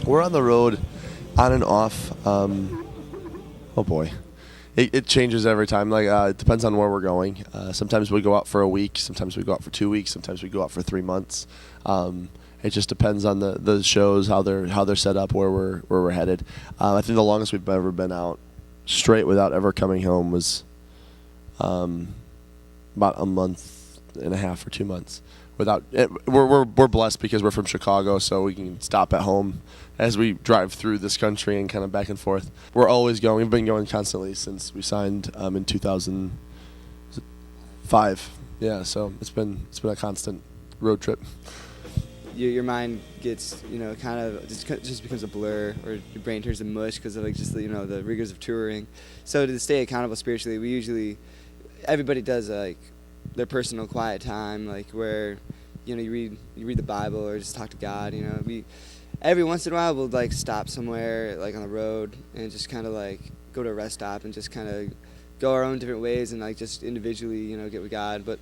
We're on the road on and off. Oh boy. It changes every time. It depends on where we're going. Sometimes we go out for a week. Sometimes we go out for 2 weeks. Sometimes we go out for 3 months. It just depends on the shows, how they're set up, where we're headed. I think the longest we've ever been out straight without ever coming home was about a month and a half or 2 months. We're blessed because we're from Chicago, so we can stop at home as we drive through this country and kind of back and forth. We're always going. We've been going constantly since we signed in 2005. Yeah, so it's been a constant road trip. Your mind gets, kind of just becomes a blur, or your brain turns to mush because of the rigors of touring. So to stay accountable spiritually, everybody does their personal quiet time, where you read the Bible or just talk to God. We every once in a while we'll stop somewhere on the road and just kind of go to a rest stop and just kind of go our own different ways and just individually get with God. But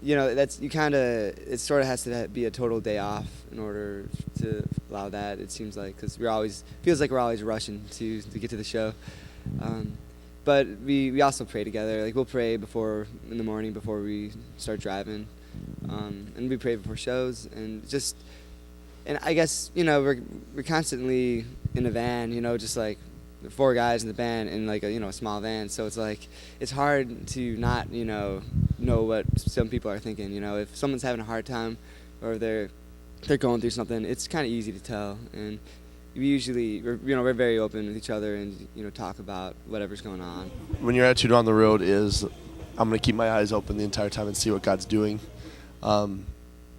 it sort of has to be a total day off in order to allow that, it seems like, because feels like we're always rushing to get to the show. But we also pray together. We'll pray in the morning before we start driving, and we pray before shows, and I guess we're constantly in a van, just 4 guys in the band in a small van. So it's hard to not know what some people are thinking. If someone's having a hard time or they're going through something, it's kind of easy to tell. And we're very open with each other and talk about whatever's going on. When your attitude on the road is, I'm going to keep my eyes open the entire time and see what God's doing,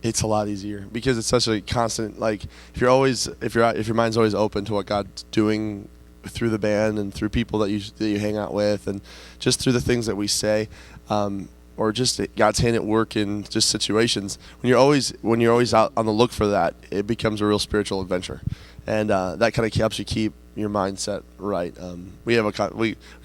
it's a lot easier because it's such a constant. If your mind's always open to what God's doing through the band and through people that you hang out with, and just through the things that we say, or just God's hand at work in just situations. When you're always out on the look for that, it becomes a real spiritual adventure. And that kind of helps you keep your mindset right. We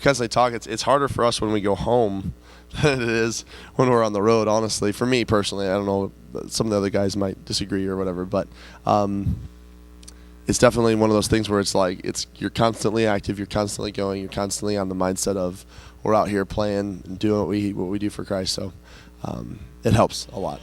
constantly talk. It's harder for us when we go home than it is when we're on the road. Honestly, for me personally, I don't know. Some of the other guys might disagree or whatever, but it's definitely one of those things where you're constantly active, you're constantly going, you're constantly on the mindset of we're out here playing and doing what we do for Christ. So it helps a lot.